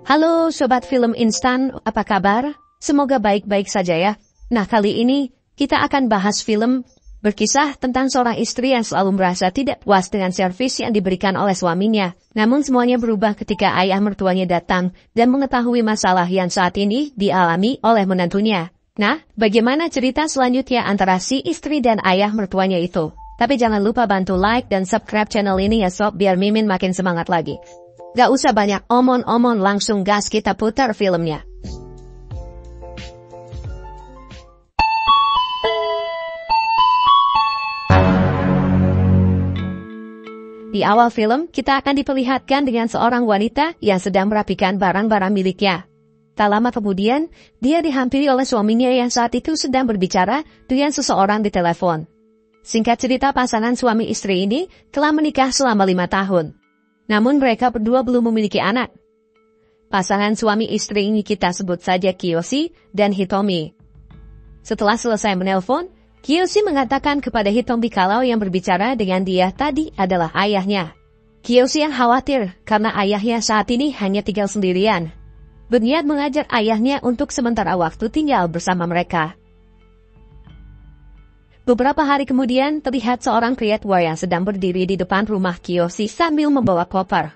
Halo Sobat Film Instan, apa kabar? Semoga baik-baik saja ya. Nah, kali ini kita akan bahas film berkisah tentang seorang istri yang selalu merasa tidak puas dengan servis yang diberikan oleh suaminya. Namun semuanya berubah ketika ayah mertuanya datang dan mengetahui masalah yang saat ini dialami oleh menantunya. Nah, bagaimana cerita selanjutnya antara si istri dan ayah mertuanya itu? Tapi jangan lupa bantu like dan subscribe channel ini ya sob, biar Mimin makin semangat lagi. Gak usah banyak omong-omong, langsung gas kita putar filmnya. Di awal film, kita akan diperlihatkan dengan seorang wanita yang sedang merapikan barang-barang miliknya. Tak lama kemudian, dia dihampiri oleh suaminya yang saat itu sedang berbicara dengan seseorang di telepon. Singkat cerita, pasangan suami istri ini telah menikah selama 5 tahun. Namun mereka berdua belum memiliki anak. Pasangan suami istri ini kita sebut saja Kiyoshi dan Hitomi. Setelah selesai menelpon, Kiyoshi mengatakan kepada Hitomi kalau yang berbicara dengan dia tadi adalah ayahnya. Kiyoshi yang khawatir karena ayahnya saat ini hanya tinggal sendirian. Berniat mengajak ayahnya untuk sementara waktu tinggal bersama mereka. Beberapa hari kemudian, terlihat seorang pria tua yang sedang berdiri di depan rumah Kiyoshi sambil membawa koper.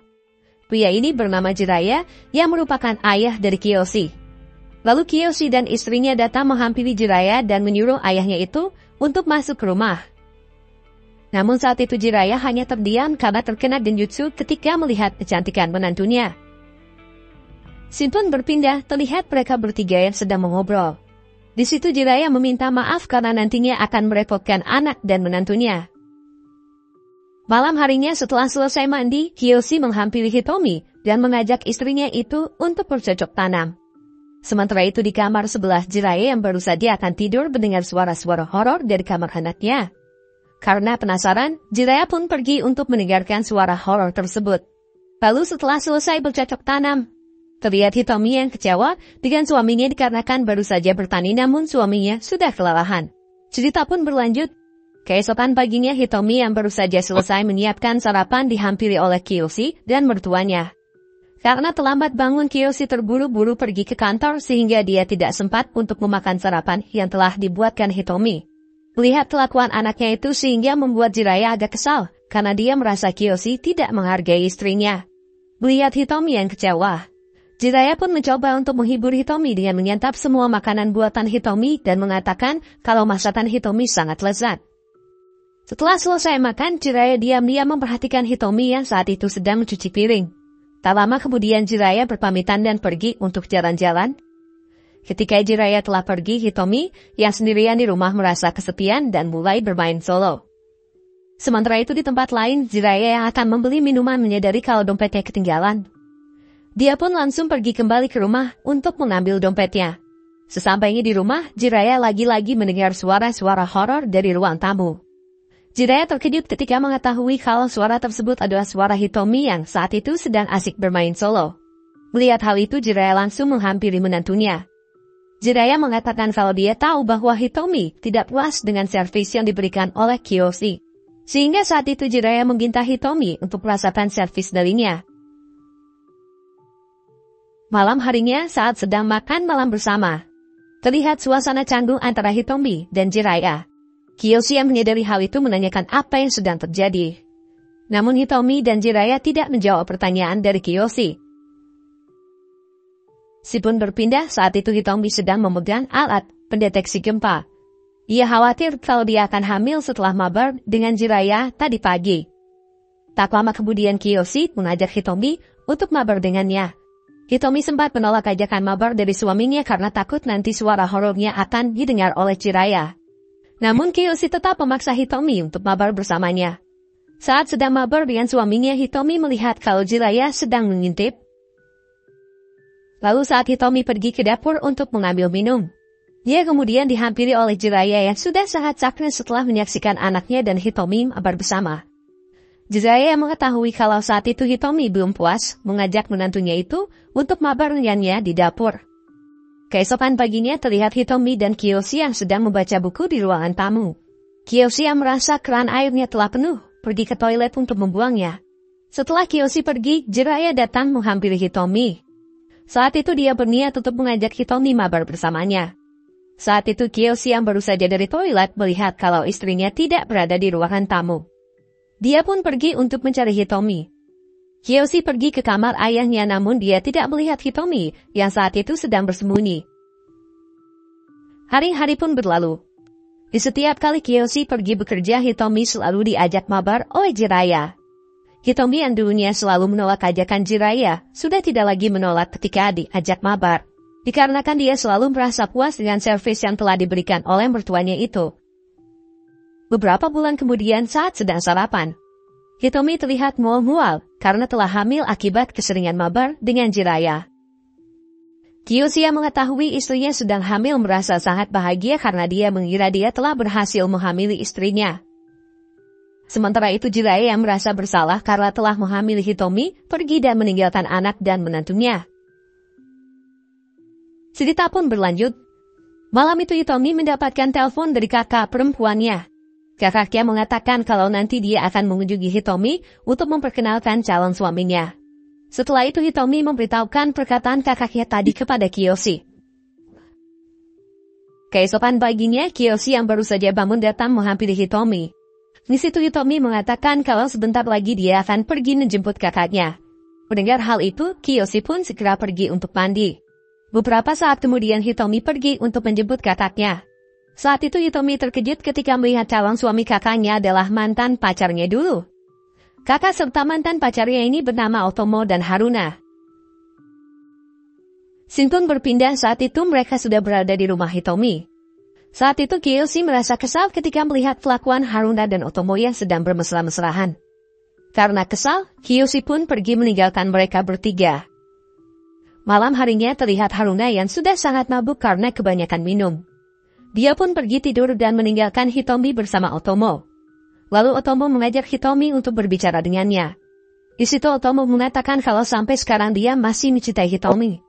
Pria ini bernama Jiraiya, yang merupakan ayah dari Kiyoshi. Lalu Kiyoshi dan istrinya datang menghampiri Jiraiya dan menyuruh ayahnya itu untuk masuk ke rumah. Namun saat itu Jiraiya hanya terdiam karena terkena genjutsu ketika melihat kecantikan menantunya. Scene pun berpindah, terlihat mereka bertiga yang sedang mengobrol. Di situ Jiraiya meminta maaf karena nantinya akan merepotkan anak dan menantunya. Malam harinya setelah selesai mandi, Kiyoshi menghampiri Hitomi dan mengajak istrinya itu untuk bercocok tanam. Sementara itu di kamar sebelah Jiraiya yang baru saja akan tidur mendengar suara-suara horor dari kamar anaknya. Karena penasaran, Jiraiya pun pergi untuk mendengarkan suara horor tersebut. Lalu setelah selesai bercocok tanam, terlihat Hitomi yang kecewa dengan suaminya dikarenakan baru saja bertani namun suaminya sudah kelelahan. Cerita pun berlanjut. Keesokan paginya Hitomi yang baru saja selesai menyiapkan sarapan dihampiri oleh Kiyoshi dan mertuanya. Karena terlambat bangun, Kiyoshi terburu-buru pergi ke kantor sehingga dia tidak sempat untuk memakan sarapan yang telah dibuatkan Hitomi. Melihat kelakuan anaknya itu sehingga membuat Jiraiya agak kesal karena dia merasa Kiyoshi tidak menghargai istrinya. Melihat Hitomi yang kecewa, Jiraiya pun mencoba untuk menghibur Hitomi dengan menyantap semua makanan buatan Hitomi dan mengatakan kalau masakan Hitomi sangat lezat. Setelah selesai makan, Jiraiya diam-diam memperhatikan Hitomi yang saat itu sedang mencuci piring. Tak lama kemudian Jiraiya berpamitan dan pergi untuk jalan-jalan. Ketika Jiraiya telah pergi, Hitomi yang sendirian di rumah merasa kesepian dan mulai bermain solo. Sementara itu di tempat lain, Jiraiya yang akan membeli minuman menyadari kalau dompetnya ketinggalan. Dia pun langsung pergi kembali ke rumah untuk mengambil dompetnya. Sesampainya di rumah, Jiraiya lagi-lagi mendengar suara-suara horor dari ruang tamu. Jiraiya terkejut ketika mengetahui kalau suara tersebut adalah suara Hitomi yang saat itu sedang asik bermain solo. Melihat hal itu, Jiraiya langsung menghampiri menantunya. Jiraiya mengatakan kalau dia tahu bahwa Hitomi tidak puas dengan servis yang diberikan oleh Kiyoshi. Sehingga saat itu Jiraiya meminta Hitomi untuk merasakan servis darinya. Malam harinya saat sedang makan malam bersama, terlihat suasana canggung antara Hitomi dan Jiraiya. Kiyoshi yang menyadari hal itu menanyakan apa yang sedang terjadi. Namun Hitomi dan Jiraiya tidak menjawab pertanyaan dari Kiyoshi. Si pun berpindah saat itu Hitomi sedang memegang alat pendeteksi gempa. Ia khawatir kalau dia akan hamil setelah mabar dengan Jiraiya tadi pagi. Tak lama kemudian Kiyoshi mengajak Hitomi untuk mabar dengannya. Hitomi sempat menolak ajakan mabar dari suaminya karena takut nanti suara horornya akan didengar oleh Jiraiya. Namun Kiyoshi tetap memaksa Hitomi untuk mabar bersamanya. Saat sedang mabar dengan suaminya, Hitomi melihat kalau Jiraiya sedang mengintip. Lalu saat Hitomi pergi ke dapur untuk mengambil minum, dia kemudian dihampiri oleh Jiraiya yang sudah sangat sakit setelah menyaksikan anaknya dan Hitomi mabar bersama. Jiraiya yang mengetahui kalau saat itu Hitomi belum puas, mengajak menantunya itu untuk mabar dengannya di dapur. Keesokan paginya terlihat Hitomi dan Kiyoshi yang sedang membaca buku di ruangan tamu. Kiyoshi yang merasa keran airnya telah penuh, pergi ke toilet untuk membuangnya. Setelah Kiyoshi pergi, Jiraiya datang menghampiri Hitomi. Saat itu dia berniat untuk mengajak Hitomi mabar bersamanya. Saat itu Kiyoshi yang baru saja dari toilet melihat kalau istrinya tidak berada di ruangan tamu. Dia pun pergi untuk mencari Hitomi. Kiyoshi pergi ke kamar ayahnya namun dia tidak melihat Hitomi yang saat itu sedang bersembunyi. Hari-hari pun berlalu. Di setiap kali Kiyoshi pergi bekerja, Hitomi selalu diajak mabar oleh Jiraiya. Hitomi yang dulunya selalu menolak ajakan Jiraiya, sudah tidak lagi menolak ketika diajak mabar. Dikarenakan dia selalu merasa puas dengan servis yang telah diberikan oleh mertuanya itu. Beberapa bulan kemudian saat sedang sarapan, Hitomi terlihat mual-mual karena telah hamil akibat keseringan mabar dengan Jiraiya. Kiyoshi yang mengetahui istrinya sedang hamil merasa sangat bahagia karena dia mengira dia telah berhasil menghamili istrinya. Sementara itu Jiraiya yang merasa bersalah karena telah menghamili Hitomi pergi dan meninggalkan anak dan menantunya. Cerita pun berlanjut. Malam itu Hitomi mendapatkan telepon dari kakak perempuannya. Kakaknya mengatakan kalau nanti dia akan mengunjungi Hitomi untuk memperkenalkan calon suaminya. Setelah itu Hitomi memberitahukan perkataan kakaknya tadi kepada Kiyoshi. Keesokan paginya Kiyoshi yang baru saja bangun datang menghampiri Hitomi. Di situ Hitomi mengatakan kalau sebentar lagi dia akan pergi menjemput kakaknya. Mendengar hal itu, Kiyoshi pun segera pergi untuk mandi. Beberapa saat kemudian Hitomi pergi untuk menjemput kakaknya. Saat itu Hitomi terkejut ketika melihat calon suami kakaknya adalah mantan pacarnya dulu. Kakak serta mantan pacarnya ini bernama Otomo dan Haruna. Scene pun berpindah saat itu mereka sudah berada di rumah Hitomi. Saat itu Kiyoshi merasa kesal ketika melihat kelakuan Haruna dan Otomo yang sedang bermesra-mesrahan. Karena kesal, Kiyoshi pun pergi meninggalkan mereka bertiga. Malam harinya terlihat Haruna yang sudah sangat mabuk karena kebanyakan minum. Dia pun pergi tidur dan meninggalkan Hitomi bersama Otomo. Lalu Otomo mengajak Hitomi untuk berbicara dengannya. Di situ Otomo mengatakan kalau sampai sekarang dia masih mencintai Hitomi.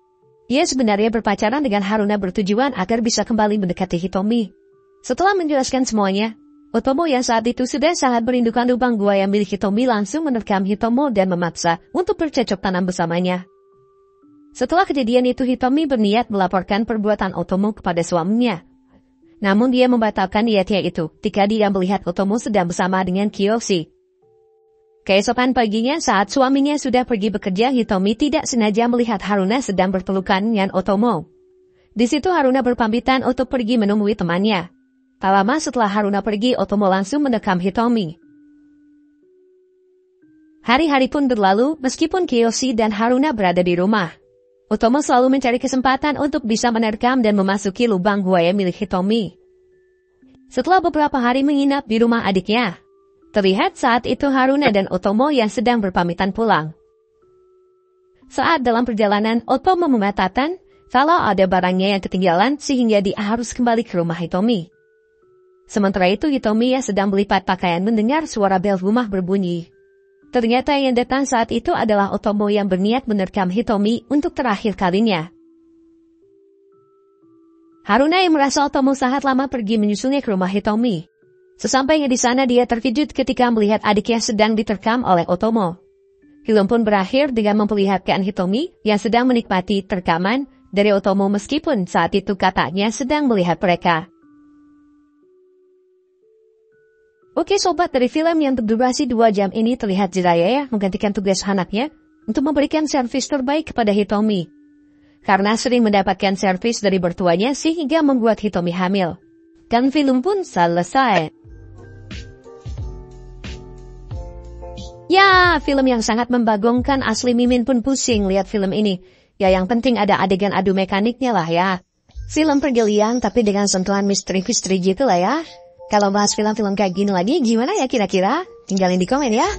Ia sebenarnya berpacaran dengan Haruna bertujuan agar bisa kembali mendekati Hitomi. Setelah menjelaskan semuanya, Otomo yang saat itu sudah sangat merindukan lubang gua yang milik Hitomi langsung menerkam Hitomi dan memaksa untuk bercocok tanam bersamanya. Setelah kejadian itu Hitomi berniat melaporkan perbuatan Otomo kepada suaminya. Namun dia membatalkan niatnya itu ketika dia melihat Otomo sedang bersama dengan Kiyoshi. Keesokan paginya saat suaminya sudah pergi bekerja, Hitomi tidak sengaja melihat Haruna sedang berpelukan dengan Otomo. Di situ Haruna berpamitan untuk pergi menemui temannya. Tak lama setelah Haruna pergi, Otomo langsung mendekam Hitomi. Hari-hari pun berlalu meskipun Kiyoshi dan Haruna berada di rumah. Otomo selalu mencari kesempatan untuk bisa menerkam dan memasuki lubang buaya milik Hitomi. Setelah beberapa hari menginap di rumah adiknya, terlihat saat itu Haruna dan Otomo yang sedang berpamitan pulang. Saat dalam perjalanan, Otomo mengatakan kalau ada barangnya yang ketinggalan sehingga dia harus kembali ke rumah Hitomi. Sementara itu Hitomi yang sedang melipat pakaian mendengar suara bel rumah berbunyi. Ternyata yang datang saat itu adalah Otomo yang berniat menerkam Hitomi untuk terakhir kalinya. Haruna yang merasa Otomo sangat lama pergi menyusulnya ke rumah Hitomi. Sesampainya di sana dia terkejut ketika melihat adiknya sedang diterkam oleh Otomo. Film pun berakhir dengan memperlihatkan Hitomi yang sedang menikmati terkaman dari Otomo meskipun saat itu katanya sedang melihat mereka. Oke sobat, dari film yang berdurasi 2 jam ini terlihat Jiraiya menggantikan tugas anaknya untuk memberikan servis terbaik kepada Hitomi. Karena sering mendapatkan servis dari mertuanya sehingga membuat Hitomi hamil. Dan film pun selesai. Ya, film yang sangat membagongkan, asli Mimin pun pusing lihat film ini. Ya yang penting ada adegan adu mekaniknya lah ya. Film pergelian tapi dengan sentuhan misteri-misteri gitu lah ya. Kalau bahas film-film kayak gini lagi, gimana ya kira-kira? Tinggalin di komen ya.